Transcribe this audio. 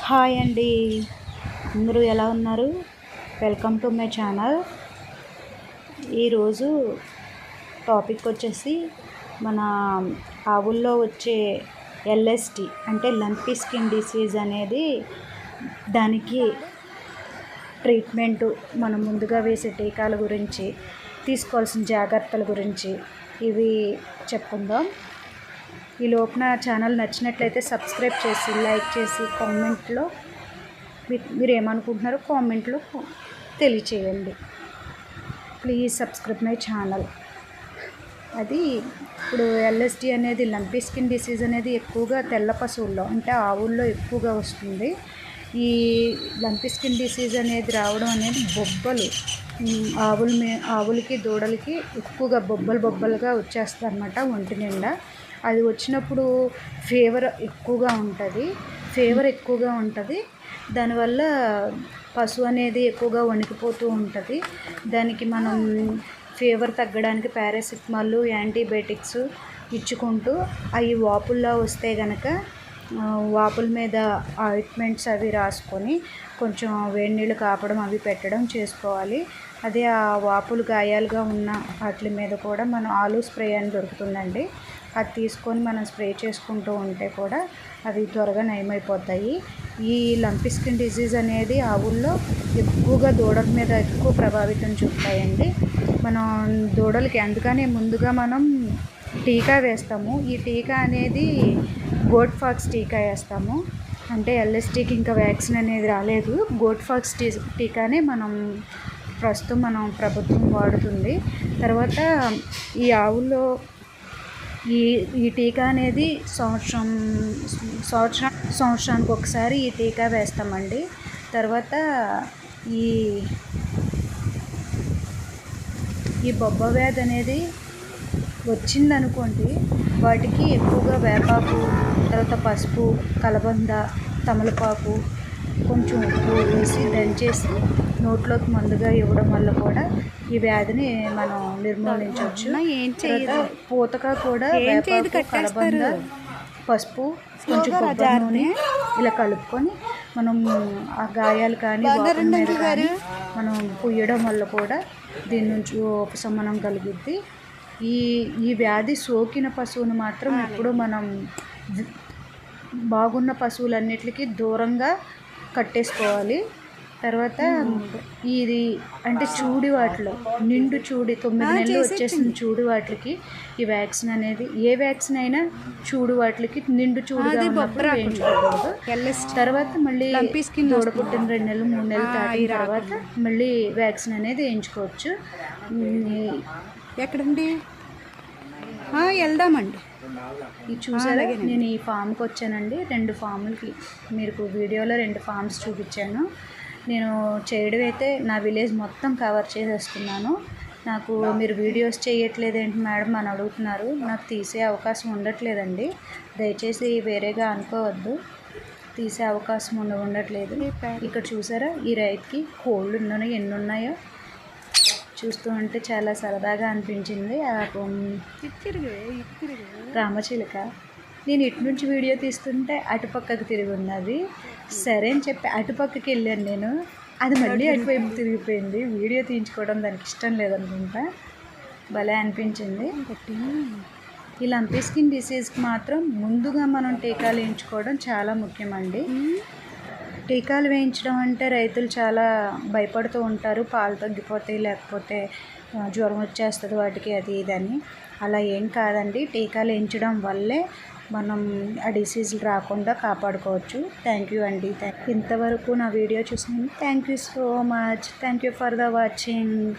Hi అండి, అందరూ ఎలా ఉన్నారు? Welcome to my channel. ఈరోజు టాపిక్ వచ్చేసి మన ఆవుల్లో వచ్చే ఎల్ఎస్టి అంటే లంపీ స్కిన్ డిసీజ్ అనేది, దానికి ట్రీట్మెంటు, మనం ముందుగా వేసే టీకాల గురించి, తీసుకోవాల్సిన జాగ్రత్తల గురించి ఇవి చెప్పుకుందాం. ఈ లోపున ఛానల్ నచ్చినట్లయితే సబ్స్క్రైబ్ చేసి, లైక్ చేసి, కామెంట్లో మీరు ఏమనుకుంటున్నారో కామెంట్లో తెలియచేయండి. Please subscribe my channel. అది ఇప్పుడు ఎల్ఎస్డి అనేది, లంపీ స్కిన్ డిసీజ్ అనేది ఎక్కువగా తెల్ల పశువుల్లో అంటే ఆవుల్లో ఎక్కువగా వస్తుంది. ఈ లంపీ స్కిన్ డిసీజ్ అనేది రావడం అనేది బొబ్బలు ఆవులకి దూడలకి ఎక్కువగా బొబ్బలుగా వచ్చేస్తుంది అన్నమాట ఒంటి నిండా. అది వచ్చినప్పుడు ఫీవర్ ఎక్కువగా ఉంటుంది. దానివల్ల పశువు అనేది ఎక్కువగా వణికిపోతూ ఉంటుంది. దానికి మనం ఫీవర్ తగ్గడానికి పారాసిటమాల్, యాంటీబయాటిక్స్ ఇచ్చుకుంటూ, అవి వాపుల్లా వస్తే కనుక వాపుల మీద ఆయింట్మెంట్స్ అవి రాసుకొని కొంచెం వేడి నీళ్ళు కాపడం అవి పెట్టడం చేసుకోవాలి. అదే ఆ వాపులు గాయాలుగా ఉన్న వాటి మీద కూడా మనం ఆలు స్ప్రే అని దొరుకుతుందండి. అది తీసుకొని మనం స్ప్రే చేసుకుంటూ ఉంటే కూడా అవి త్వరగా నయమైపోతాయి. ఈ లంపీ స్కిన్ డిసీజ్ అనేది ఆవుల్లో ఎక్కువగా దూడల మీద ఎక్కువ ప్రభావితం చూపుతాయండి. మనం దూడలకి అందుకనే ముందుగా మనం టీకా వేస్తాము. ఈ టీకా అనేది గోట్ ఫాక్స్ టీకా వేస్తాము. అంటే ఎల్ఎస్టీకి ఇంకా వ్యాక్సిన్ అనేది రాలేదు. గోట్ ఫాక్స్ టీకానే ప్రస్తుతం ప్రభుత్వం వాడుతుంది. తర్వాత ఈ ఆవుల్లో ఈ టీకా అనేది సంవత్సరానికి ఒకసారి ఈ టీకా వేస్తామండి. తర్వాత ఈ బొబ్బ వ్యాధి అనేది వచ్చిందనుకోండి, వాటికి ఎక్కువగా వేపాకు, తర్వాత పసుపు, కలబంద, తమలపాకు, కొంచెం ఉప్పు వేసి దంచేసి నోట్లోకి మందుగా ఇవ్వడం వల్ల కూడా ఈ వ్యాధిని మనం నిర్మూలించవచ్చు. పూతగా కూడా వేపాకు, కలబంద, పసుపు, కొంచెం కొబ్బరి నూనె ఇలా కలుపుకొని మనం ఆ గాయాలు కానీ వాపుల మీద కానీ మనం పుయ్యడం వల్ల కూడా దీని నుంచి ఉపశమనం కలుగుద్ది. ఈ వ్యాధి సోకిన పశువును మాత్రం ఎప్పుడూ మనం బాగున్న పశువులన్నిటికీ దూరంగా కట్టేసుకోవాలి. తర్వాత ఇది అంటే చూడి వాటిలో, నిండు చూడి 9 నెలలు వచ్చేసిన చూడి వాటికి ఈ వ్యాక్సిన్ అనేది, ఏ వ్యాక్సిన్ అయినా చూడు వాటికి నిండు చూడుగా ఉన్నప్పుడు వేయించుకోకూడదు. తర్వాత మళ్ళీ దూడ పుట్టిన 2 నెలలు 3 నెలలు దాటిన తర్వాత మళ్ళీ వ్యాక్సిన్ అనేది వేయించుకోవచ్చు. ఎక్కడండి వెళ్దామండి. ఇది చూసారా, నేను ఈ ఫామ్కి వచ్చానండి. 2 ఫామ్లకి మీకు వీడియోలో 2 ఫామ్స్ చూపించాను. నేను చేయడం అయితే నా విలేజ్ మొత్తం కవర్ చేసేస్తున్నాను. నాకు మీరు వీడియోస్ చేయట్లేదేంటి మేడం అని అడుగుతున్నారు. నాకు తీసే అవకాశం ఉండట్లేదండి. దయచేసి వేరేగా అనుకోవద్దు. తీసే అవకాశం ఉండట్లేదు. ఇక్కడ చూసారా, ఈ రైతుకి కోళ్ళు ఎన్ని ఉన్నాయో చూస్తూ ఉంటే చాలా సరదాగా అనిపించింది. రామచిలుక నేను ఇటు నుంచి వీడియో తీస్తుంటే అటుపక్కకు తిరిగి ఉన్నది. సరే అని చెప్పి అటుపక్కకి వెళ్ళాను నేను. అది మళ్ళీ అటువైపు తిరిగిపోయింది. వీడియో తీయించుకోవడం దానికి ఇష్టం లేదనుకుంటా. భలే అనిపించింది. ఈ లంపీ స్కిన్ డిసీజ్కి మాత్రం ముందుగా మనం టీకాలు వేయించుకోవడం చాలా ముఖ్యమండి. టీకాలు వేయించడం అంటే రైతులు చాలా భయపడుతూ ఉంటారు. పాలు తగ్గిపోతాయి, లేకపోతే జ్వరం వచ్చేస్తుంది వాటికి, అది ఇదని. అలా ఏం కాదండి. టీకాలు వేయించడం వల్లే మనం ఆ డిసీజులు రాకుండా కాపాడుకోవచ్చు. థ్యాంక్ యూ అండి. ఇంతవరకు నా వీడియో చూసినందుకు thank you so much. Thank you for the watching.